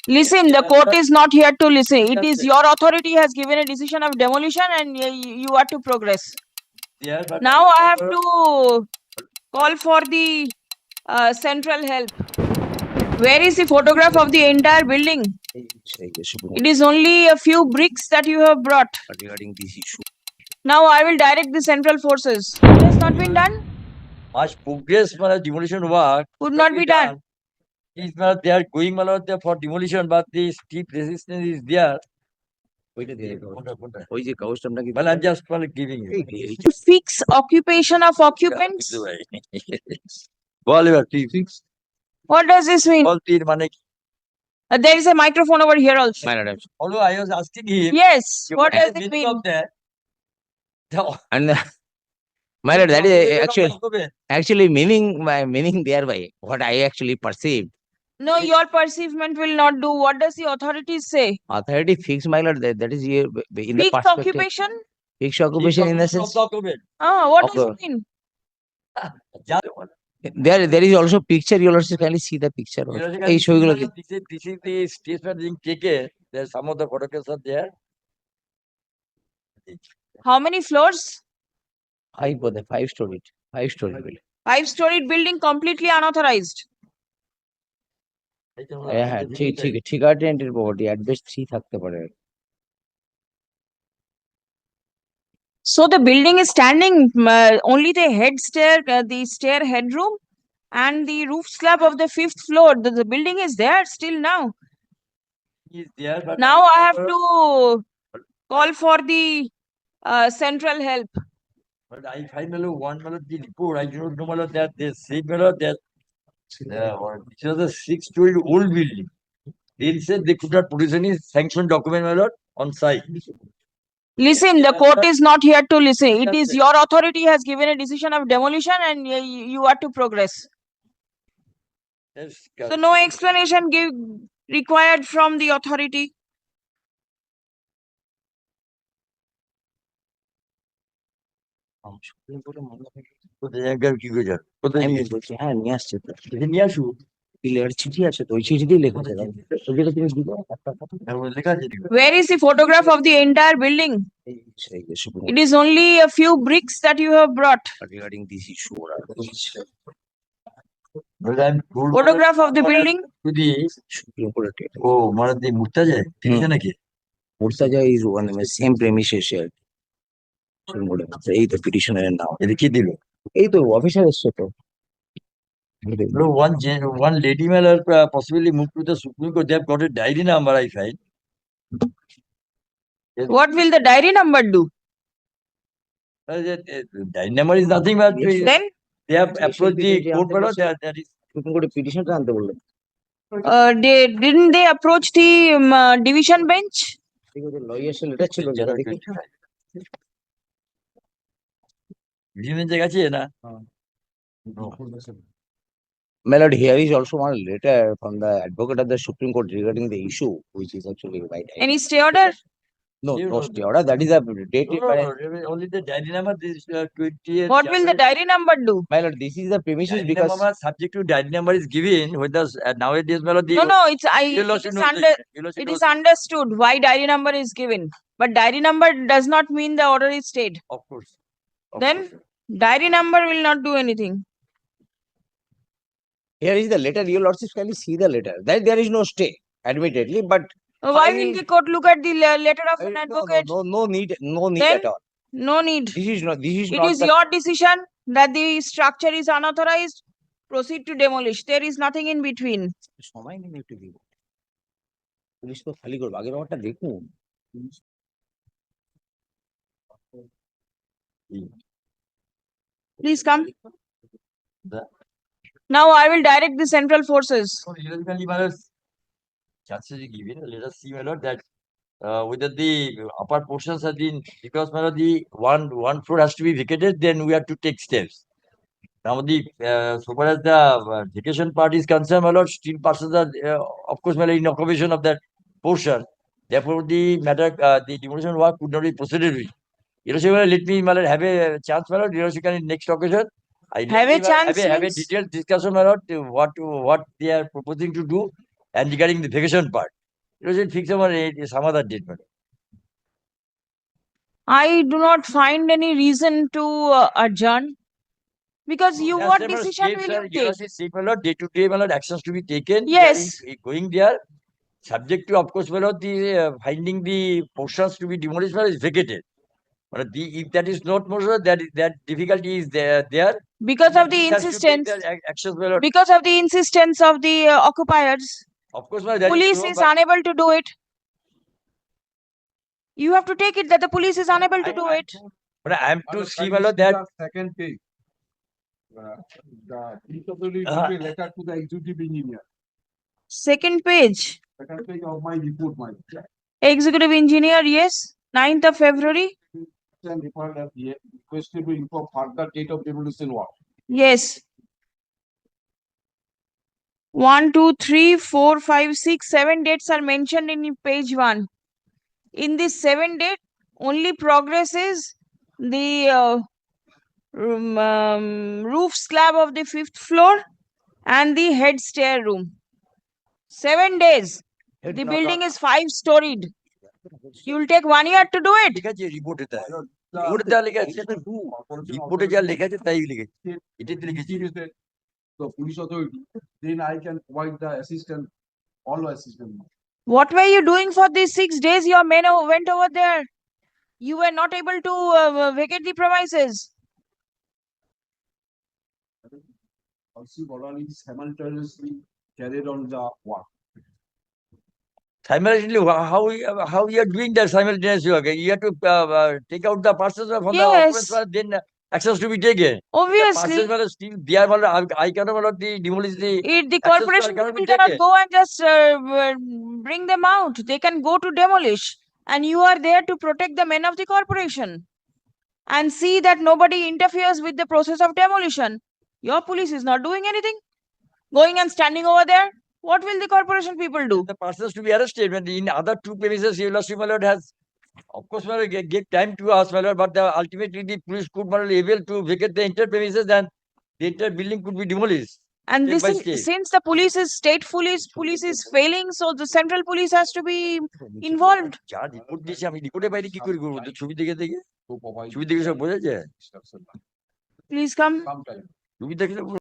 Listen, the court is not here to listen. It is your authority has given a decision of demolition and you are to progress. Now I have to call for the central help. Where is the photograph of the entire building? It is only a few bricks that you have brought. Regarding this issue, Now I will direct the central forces. It has not been done. much progress demolition work Could not be done. is they are going there for demolition, but the steep resistance is there. Well, I'm just giving you. To fix occupation of occupants. Fix. What does this mean? All three There is a microphone over here also. although I was asking him. Yes. What does it meaning mean? of that? and my lord, that is actually meaning thereby what I actually perceived. No, your perceivement will not do. What does the authorities say? Authority fixed, my lord. That is here in the Fixed perspective. occupation? Fixed occupation in the sense. What does it mean? There is also picture. You'll also kindly see the picture. This is the stage where being taken. There's some of the photographs are there. How many floors? Five-story building. 5-storied building completely unauthorized. হ্যাঁ ঠিক আছে টেন্টের property অ্যাডভেস্ট 3 থাকতে পারে। So the building is standing, only the head stair, the stair headroom and the roof slab of the 5th floor. The building is there still now. Is there, but Now I have to call for the central help. But I find one the report. I do not know that they say that it was a 6-story old building. They said they could not produce any sanctioned document on site. Listen, the court is not here to listen. It is your authority has given a decision of demolition and you are to progress. Yes, So no explanation required from the authority. কি করে যাবে? কোথায় আমি নিয়ে বলছি হ্যাঁ নিয়ে আসছে তো নিয়ে আসুক। ক্লিয়ার চিঠি আছে তো ওই চিঠি দিয়ে লেখা আছে তো যেটা তুমি দিলে লেখা আছে Where is the photograph of the entire building? It is only a few bricks that you have brought. regarding this issue Photograph of the building? যদি সুপ্রিম কোর্টে ও মানে দিয়ে মুক্তা যায় ঠিক আছে নাকি? Murtaza is one same premises আর সুপ্রিম কোর্টে এই তো পিটিশনারের নাম এটা কি দিল? এই তো অফিসার এসছে তো One lady may possibly moved to the Supreme Court. They have got a diary number, I find. What will the diary number do? Diary number is nothing but Then they have approached the court. That is supreme কোর্টে পিটিশনটা আনতে বললেন didn't they approach the division bench? Lawyers letter ছিল যারা দেখি vision জায়গা আছে না? My lord, here is also one letter from the advocate of the Supreme Court regarding the issue, which is actually right. Any stay order? No stay order. That is a dated by. Only the diary number. This 20th. What will the diary number do? My lord, this is the premises Diary because. number subject to diary number is given with the nowadays. My lord, No, it is understood why diary number is given. But diary number does not mean the order is stayed. Of course. Then diary number will not do anything. Here is the letter. You lordship can see the letter. That there is no stay, admittedly, but. Why will the court look at the letter of an advocate? No need Then, at all. No need. This is not. It is your decision that the structure is unauthorized. Proceed to demolish. There is nothing in between. সময় নেই একটু দিব police তো খালি করবে আগের ব্যাপারটা দেখুন Please come. Now I will direct the central forces. Chances are given. Let us see, my lord, that whether the upper portions have been, because my lord, the one floor has to be vacated, then we have to take steps. Now, so far as the vacation part is concerned, my lord, still persons are, of course, my lord, in occupation of that portion. Therefore, the matter, the demolition work could not be proceeded with. Let me, my lord, have a chance, my lord. Can in next occasion. Have a chance. Have a detailed discussion, my lord, what they are proposing to do. And regarding the vacation part, it was fixed on some other date, madam. I do not find any reason to adjourn because you That's what why, madam, decision steps will are, you take? say, my lord, day-to-day, my lord, actions to be taken. Yes. We are going there, subject to, of course, my lord, the finding the portions to be demolished, my lord, is vacated. But if that is not more, that difficulty is there. Because of the It has to take insistence, the actions, my lord. because of the insistence of the occupiers, Of course, my lord, that police so, is but unable to do it. You have to take it that the police is unable to do it. but I am to see, my Can you lord, see that the second page. The DWD wrote a letter to the executive engineer. Second page. Second page of my report, my Executive engineer, yes. 9th of February. and referred as the requested to inform further date of demolition work. Yes. 1, 2, 3, 4, 5, 6, 7 dates are mentioned in page 1. In this 7 date, only progress is the roof slab of the 5th floor and the head stair room. 7 days. The building is 5-storied. You will take 1 year to do it. ঠিক আছে রিপোর্টে তাই রিপোর্টে যা লেখা আছে রিপোর্টে যা লেখা আছে তাই লিখেছি এটাতে লিখেছি The police authority, then I can provide the assistance, all assistance. What were you doing for these 6 days? Your men went over there. You were not able to vacate the premises. Also, orderly simultaneously carried on the work. simultaneously how you are doing that simultaneously work you have to take out the parcels from the Yes. occupants then actions to be taken Obviously, parcels are still there I cannot the demolish the the access corporation cannot be people cannot taken. go and just bring them out. They can go to demolish, and you are there to protect the men of the corporation and see that nobody interferes with the process of demolition. Your police is not doing anything, going and standing over there. What will the corporation people do? The persons to be arrested when in other two premises your lordship, my lord, has of course, my lord, give time to us, my lord, but ultimately the police could, my lord, able to vacate the entire premises and the entire building could be demolished. And Step this by is step. since the police is failing, so the central police has to be involved. যা report দিয়েছে আমি রিপোর্টের বাইরে কি করে করবো তো ছবি দেখে দেখে To provide ছবি দেখে সব বোঝা যায় instruction. Please come. Sometime. ছবি দেখলে